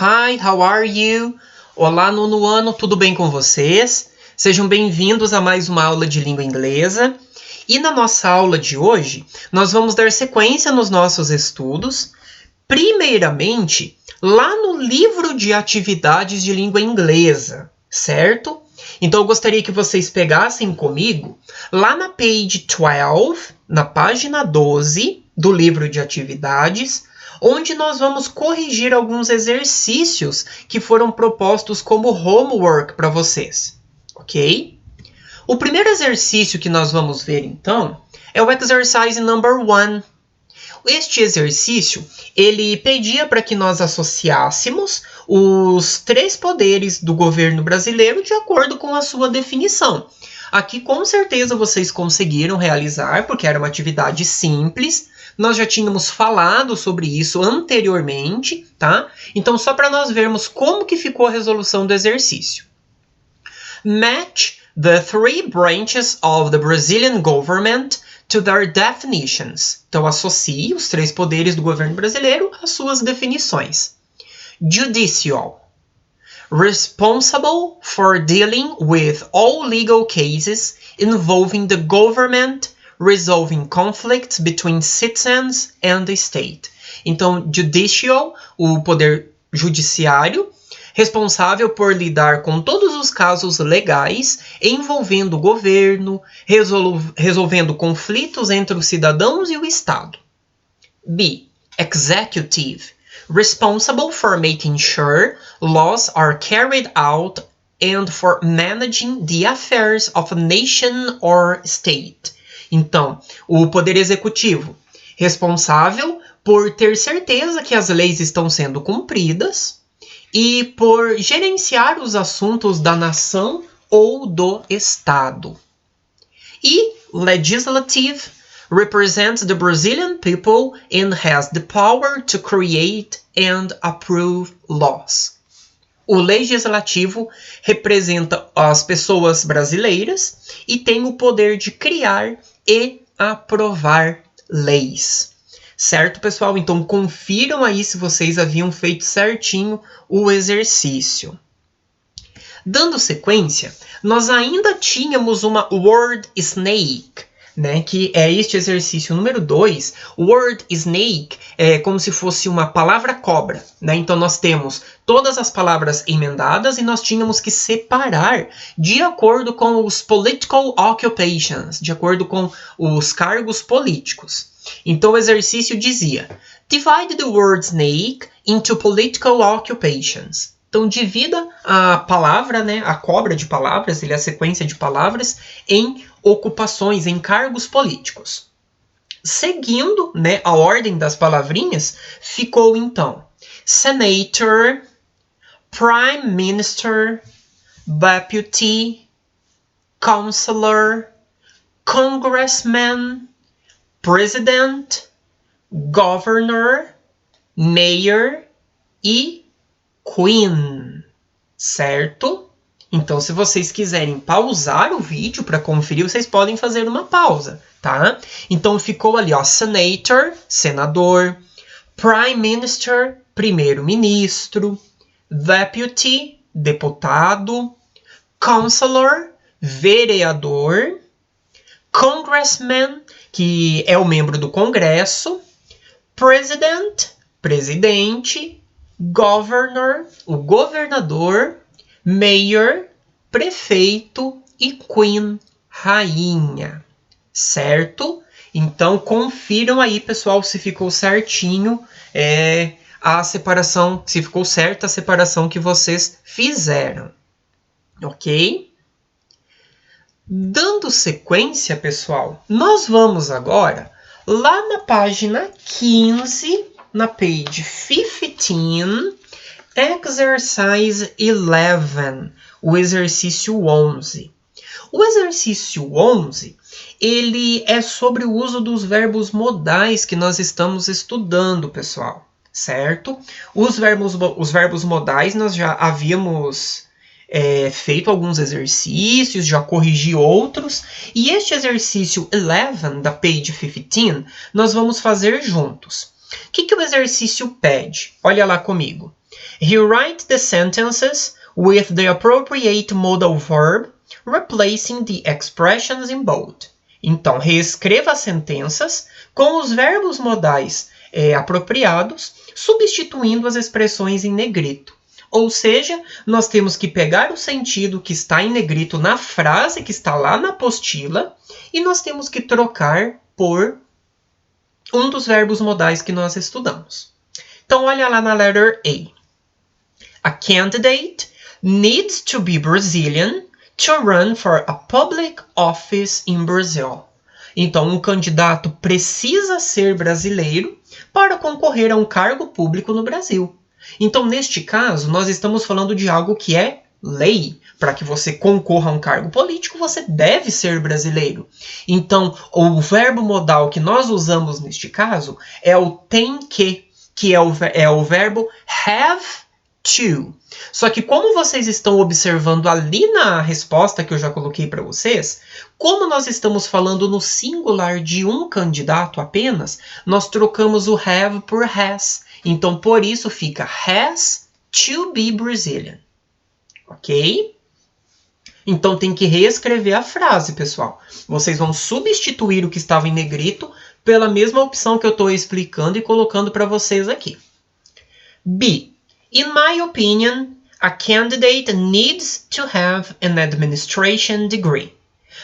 Hi, how are you? Olá, nono ano, tudo bem com vocês? Sejam bem-vindos a mais uma aula de língua inglesa. E na nossa aula de hoje, nós vamos dar sequência nos nossos estudos, primeiramente, lá no livro de atividades de língua inglesa, certo? Então, eu gostaria que vocês pegassem comigo, lá na page 12, na página 12 do livro de atividades, onde nós vamos corrigir alguns exercícios que foram propostos como homework para vocês, ok? O primeiro exercício que nós vamos ver, então, é o exercise number 1. Este exercício, ele pedia para que nós associássemos os 3 poderes do governo brasileiro de acordo com a sua definição. Aqui, com certeza, vocês conseguiram realizar, porque era uma atividade simples. Nós já tínhamos falado sobre isso anteriormente, tá? Então, só para nós vermos como que ficou a resolução do exercício. Match the 3 branches of the Brazilian government to their definitions. Então, associe os 3 poderes do governo brasileiro às suas definições. Judicial. Responsible for dealing with all legal cases involving the government, resolving conflicts between citizens and the state. Então, judicial, o poder judiciário, responsável por lidar com todos os casos legais envolvendo o governo, resolvendo conflitos entre os cidadãos e o Estado. B. Executive, responsible for making sure laws are carried out and for managing the affairs of a nation or state. Então, o poder executivo, responsável por ter certeza que as leis estão sendo cumpridas e por gerenciar os assuntos da nação ou do Estado. E legislative represents the Brazilian people and has the power to create and approve laws. O legislativo representa as pessoas brasileiras e tem o poder de criar e aprovar leis. Certo, pessoal? Então, confiram aí se vocês haviam feito certinho o exercício. Dando sequência, nós ainda tínhamos uma word snake, né, que é este exercício número 2. Word snake é como se fosse uma palavra cobra, né? Então, nós temos todas as palavras emendadas e nós tínhamos que separar de acordo com os political occupations, de acordo com os cargos políticos. Então, o exercício dizia: divide the word snake into political occupations. Então, divida a palavra, né, a cobra de palavras, a sequência de palavras, em ocupações, em cargos políticos. Seguindo, né, a ordem das palavrinhas, ficou então senator, prime minister, deputy, councillor, congressman, president, governor, mayor e queen, certo? Então, se vocês quiserem pausar o vídeo para conferir, vocês podem fazer uma pausa, tá? Então, ficou ali, ó, senator, senador, prime minister, primeiro-ministro, deputy, deputado, councillor, vereador, congressman, que é o membro do Congresso, president, presidente, governor, o governador, mayor, prefeito e queen, rainha, certo? Então, confiram aí, pessoal, se ficou certinho a separação, se ficou certa a separação que vocês fizeram, ok? Dando sequência, pessoal, nós vamos agora lá na página 15, na page 15, exercise 11, o exercício 11. O exercício 11, ele é sobre o uso dos verbos modais que nós estamos estudando, pessoal, certo? Os verbos modais nós já havíamos feito alguns exercícios, já corrigi outros, e este exercício 11 da page 15 nós vamos fazer juntos. O que o exercício pede? Olha lá comigo. Rewrite the sentences with the appropriate modal verb, replacing the expressions in bold. Então, reescreva as sentenças com os verbos modais apropriados, substituindo as expressões em negrito. Ou seja, nós temos que pegar o sentido que está em negrito na frase que está lá na apostila e nós temos que trocar por um dos verbos modais que nós estudamos. Então, olha lá na letter A. A candidate needs to be Brazilian to run for a public office in Brazil. Então, um candidato precisa ser brasileiro para concorrer a um cargo público no Brasil. Então, neste caso, nós estamos falando de algo que é lei. Para que você concorra a um cargo político, você deve ser brasileiro. Então, o verbo modal que nós usamos neste caso é o tem que é o verbo have to. Só que como vocês estão observando ali na resposta que eu já coloquei para vocês, como nós estamos falando no singular de um candidato apenas, nós trocamos o have por has. Então, por isso fica has to be Brazilian. Ok? Então, tem que reescrever a frase, pessoal. Vocês vão substituir o que estava em negrito pela mesma opção que eu estou explicando e colocando para vocês aqui. B. In my opinion, a candidate needs to have an administration degree.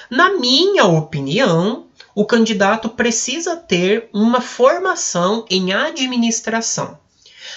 Na minha opinião, o candidato precisa ter uma formação em administração.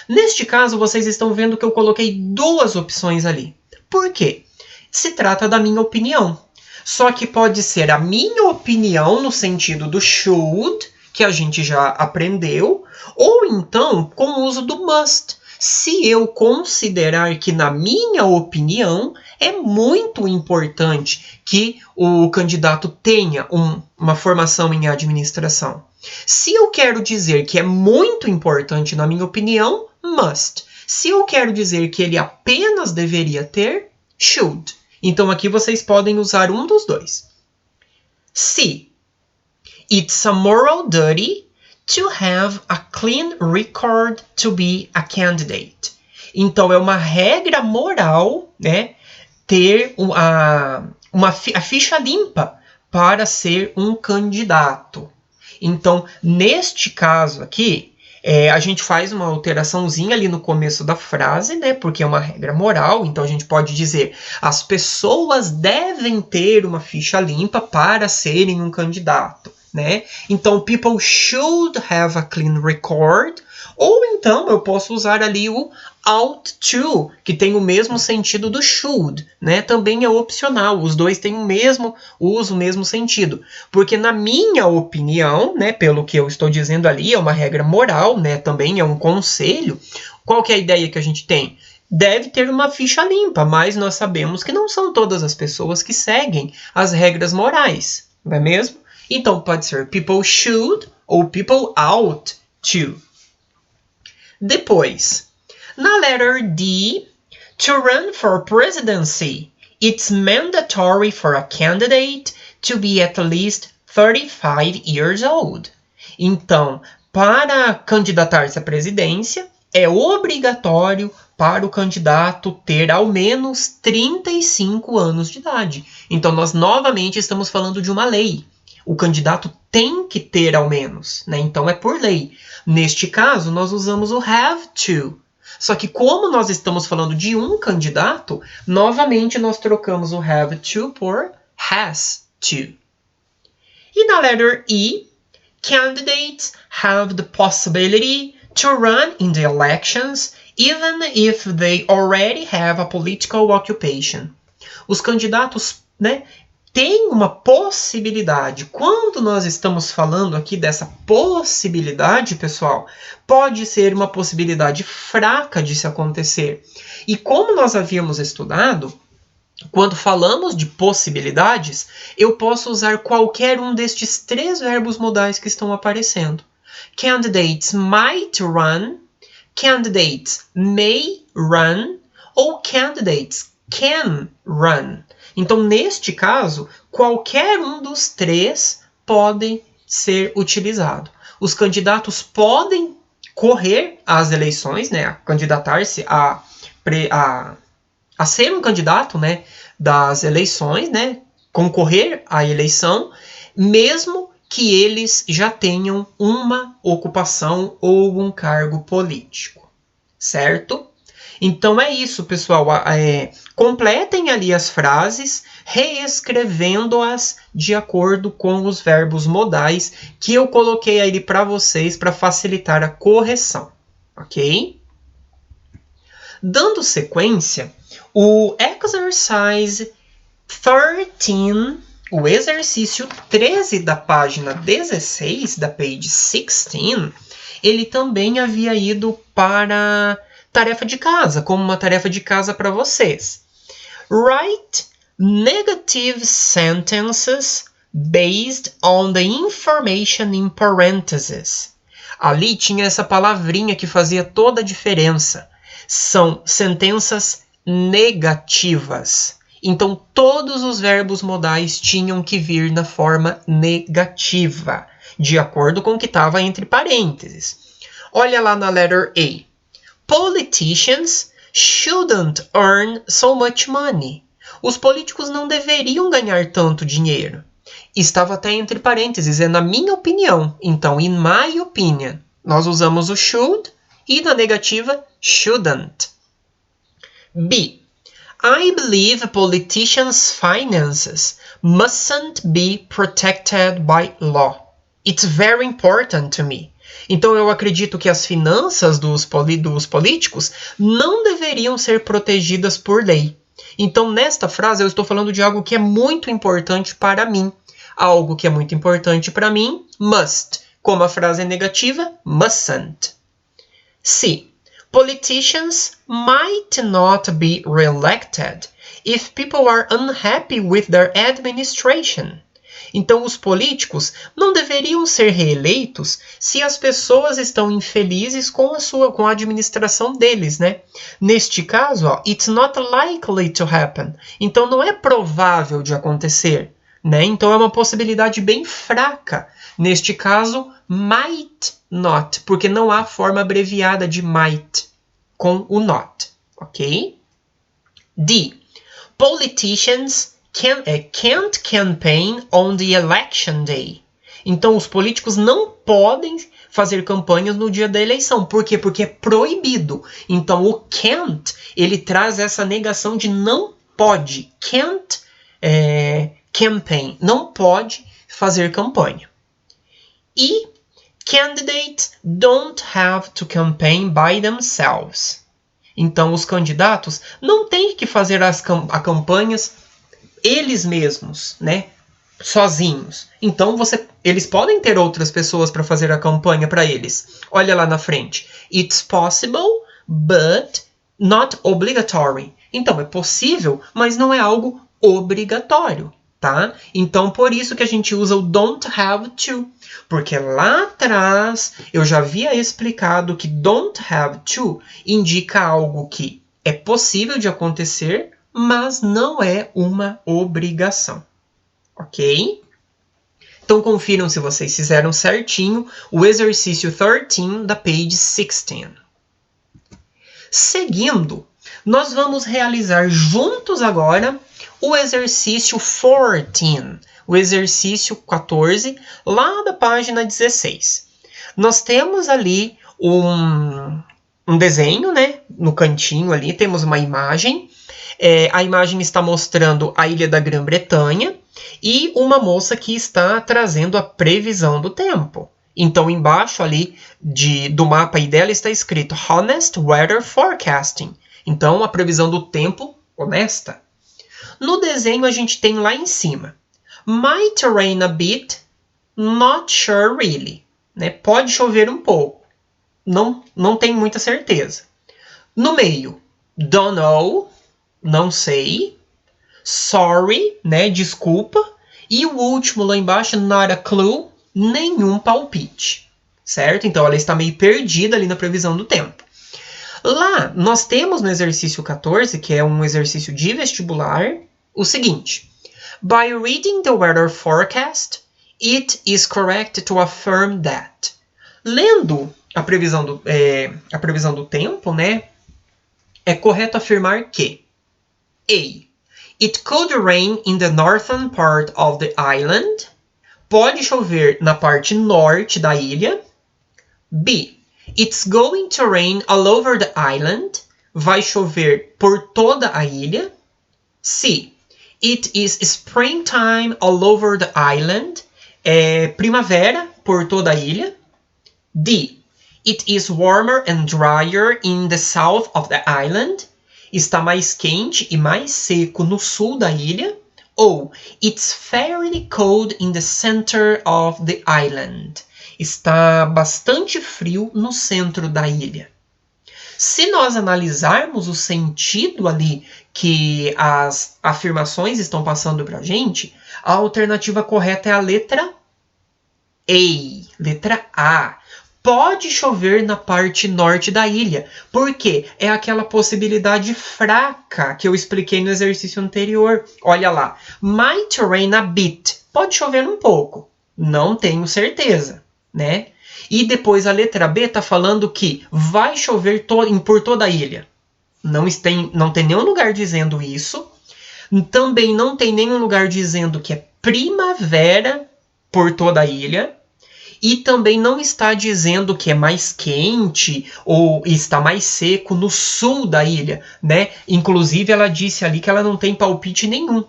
Neste caso, vocês estão vendo que eu coloquei duas opções ali. Por quê? Se trata da minha opinião. Só que pode ser a minha opinião no sentido do should, que a gente já aprendeu, ou então com o uso do must. Se eu considerar que, na minha opinião, é muito importante que o candidato tenha uma formação em administração. Se eu quero dizer que é muito importante, na minha opinião, must. Se eu quero dizer que ele apenas deveria ter, should. Então, aqui vocês podem usar um dos dois. C. It's a moral duty to have a clean record to be a candidate. Então, é uma regra moral, né, ter a ficha limpa para ser um candidato. Então, neste caso aqui, a gente faz uma alteraçãozinha ali no começo da frase, né, porque é uma regra moral. Então, a gente pode dizer, as pessoas devem ter uma ficha limpa para serem um candidato. Né? Então, people should have a clean record. Ou então, eu posso usar ali o ought to, que tem o mesmo sentido do should. Né? Também é opcional. Os dois têm o mesmo uso, o mesmo sentido. Porque, na minha opinião, né, pelo que eu estou dizendo ali, é uma regra moral, né, também é um conselho. Qual que é a ideia que a gente tem? Deve ter uma ficha limpa, mas nós sabemos que não são todas as pessoas que seguem as regras morais. Não é mesmo? Então, pode ser people should ou people ought to. Depois, na letter D, to run for presidency, it's mandatory for a candidate to be at least 35 years old. Então, para candidatar-se à presidência, é obrigatório para o candidato ter ao menos 35 anos de idade. Então, nós novamente estamos falando de uma lei. O candidato tem que ter ao menos, né? Então é por lei. Neste caso, nós usamos o have to. Só que como nós estamos falando de um candidato, novamente nós trocamos o have to por has to. E na letter E, candidates have the possibility to run in the elections even if they already have a political occupation. Os candidatos, né, tem uma possibilidade. Quando nós estamos falando aqui dessa possibilidade, pessoal, pode ser uma possibilidade fraca de se acontecer. E como nós havíamos estudado, quando falamos de possibilidades, eu posso usar qualquer um destes três verbos modais que estão aparecendo. Candidates might run, candidates may run, ou candidates can run. Então, neste caso, qualquer um dos três pode ser utilizado. Os candidatos podem correr às eleições, né, a candidatar-se a ser um candidato, né, das eleições, né, concorrer à eleição, mesmo que eles já tenham uma ocupação ou um cargo político, certo? Então é isso, pessoal. Completem ali as frases, reescrevendo-as de acordo com os verbos modais que eu coloquei ali para vocês para facilitar a correção, ok? Dando sequência, o exercise 13, o exercício 13 da página 16, da page 16, ele também havia ido para tarefa de casa, como uma tarefa de casa para vocês. Write negative sentences based on the information in parentheses. Ali tinha essa palavrinha que fazia toda a diferença. São sentenças negativas. Então, todos os verbos modais tinham que vir na forma negativa, de acordo com o que estava entre parênteses. Olha lá na letter A. Politicians shouldn't earn so much money. Os políticos não deveriam ganhar tanto dinheiro. Estava até entre parênteses, é na minha opinião. Então, in my opinion, nós usamos o should e na negativa, shouldn't. B. I believe politicians' finances mustn't be protected by law. It's very important to me. Então, eu acredito que as finanças dos políticos não deveriam ser protegidas por lei. Então, nesta frase, eu estou falando de algo que é muito importante para mim. Algo que é muito importante para mim, must. Como a frase é negativa, mustn't. C. Politicians might not be reelected if people are unhappy with their administration. Então, os políticos não deveriam ser reeleitos se as pessoas estão infelizes com a administração deles, né? Neste caso, it's not likely to happen. Então, não é provável de acontecer, né? Então, é uma possibilidade bem fraca. Neste caso, might not, porque não há forma abreviada de might com o not, ok? D. Politicians can't campaign on the election day. Então, os políticos não podem fazer campanhas no dia da eleição. Por quê? Porque é proibido. Então, o can't, ele traz essa negação de não pode. Can't campaign. Não pode fazer campanha. E candidates don't have to campaign by themselves. Então, os candidatos não têm que fazer as campanhas eles mesmos, né? Sozinhos. Então, eles podem ter outras pessoas para fazer a campanha para eles. Olha lá na frente. It's possible, but not obligatory. Então, é possível, mas não é algo obrigatório, tá? Então, por isso que a gente usa o don't have to. Porque lá atrás, eu já havia explicado que don't have to indica algo que é possível de acontecer, mas não é uma obrigação, ok? Então, confiram se vocês fizeram certinho o exercício 13 da page 16. Seguindo, nós vamos realizar juntos agora o exercício 14, o exercício 14, lá da página 16. Nós temos ali um desenho, né? No cantinho ali, temos uma imagem. A imagem está mostrando a ilha da Grã-Bretanha e uma moça que está trazendo a previsão do tempo. Então, embaixo ali do mapa aí dela está escrito Honest Weather Forecasting. Então, a previsão do tempo honesta. No desenho, a gente tem lá em cima Might rain a bit, not sure really. Né? Pode chover um pouco. Não tem muita certeza. No meio, don't know, não sei. Sorry, né? Desculpa. E o último lá embaixo, not a clue, nenhum palpite. Certo? Então, ela está meio perdida ali na previsão do tempo. Lá, nós temos no exercício 14, que é um exercício de vestibular, o seguinte. By reading the weather forecast, it is correct to affirm that. Lendo a previsão do tempo, né? É correto afirmar que A. It could rain in the northern part of the island. Pode chover na parte norte da ilha. B. It's going to rain all over the island. Vai chover por toda a ilha. C. It is springtime all over the island. É primavera por toda a ilha. D. It is warmer and drier in the south of the island. Está mais quente e mais seco no sul da ilha. Ou it's fairly cold in the center of the island. Está bastante frio no centro da ilha. Se nós analisarmos o sentido ali que as afirmações estão passando para a gente, a alternativa correta é a letra A. Pode chover na parte norte da ilha, porque é aquela possibilidade fraca que eu expliquei no exercício anterior. Olha lá, might rain a bit. Pode chover um pouco, não tenho certeza, né? E depois a letra B está falando que vai chover por toda a ilha. Não tem nenhum lugar dizendo isso. Também não tem nenhum lugar dizendo que é primavera por toda a ilha. E também não está dizendo que é mais quente ou está mais seco no sul da ilha, né? Inclusive, ela disse ali que ela não tem palpite nenhum.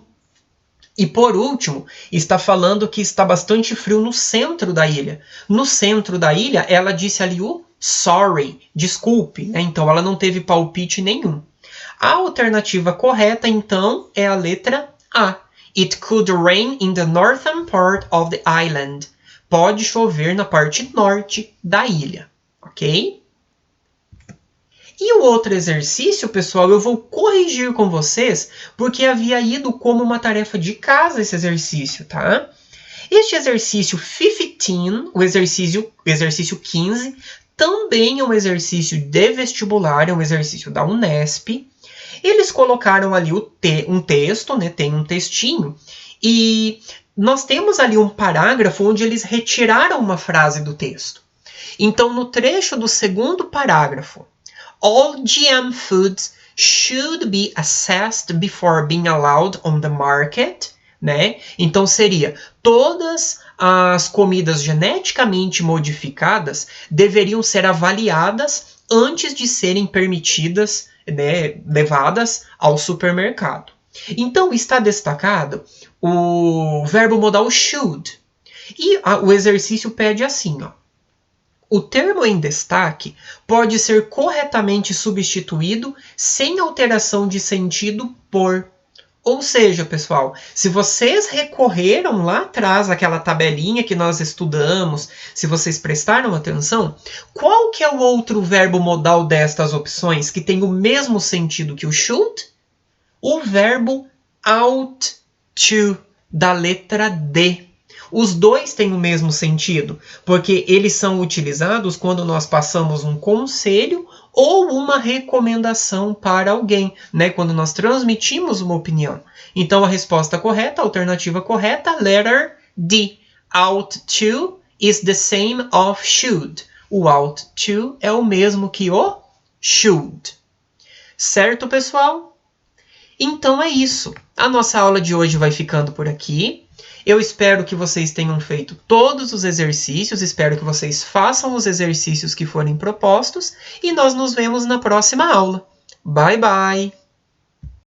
E por último, está falando que está bastante frio no centro da ilha. No centro da ilha, ela disse ali o sorry, desculpe, né? Então ela não teve palpite nenhum. A alternativa correta, então, é a letra A. It could rain in the northern part of the island. Pode chover na parte norte da ilha, ok? E o outro exercício, pessoal, eu vou corrigir com vocês, porque havia ido como uma tarefa de casa esse exercício, tá? Este exercício 15, o exercício 15, também é um exercício de vestibular, é um exercício da Unesp. Eles colocaram ali um texto, né? Tem um textinho, e nós temos ali um parágrafo onde eles retiraram uma frase do texto. Então, no trecho do segundo parágrafo, all GM foods should be assessed before being allowed on the market, né? Então, seria todas as comidas geneticamente modificadas deveriam ser avaliadas antes de serem permitidas, né, levadas ao supermercado. Então, está destacado o verbo modal should. E o exercício pede assim, ó. O termo em destaque pode ser corretamente substituído sem alteração de sentido por. Ou seja, pessoal, se vocês recorreram lá atrás àquela tabelinha que nós estudamos, se vocês prestaram atenção, qual que é o outro verbo modal destas opções que tem o mesmo sentido que o should? O verbo ought to, da letra D. Os dois têm o mesmo sentido, porque eles são utilizados quando nós passamos um conselho ou uma recomendação para alguém, né? Quando nós transmitimos uma opinião. Então, a resposta correta, a alternativa correta, letter D. Ought to is the same of should. O ought to é o mesmo que o should. Certo, pessoal? Então é isso. A nossa aula de hoje vai ficando por aqui. Eu espero que vocês tenham feito todos os exercícios, espero que vocês façam os exercícios que forem propostos e nós nos vemos na próxima aula. Bye, bye!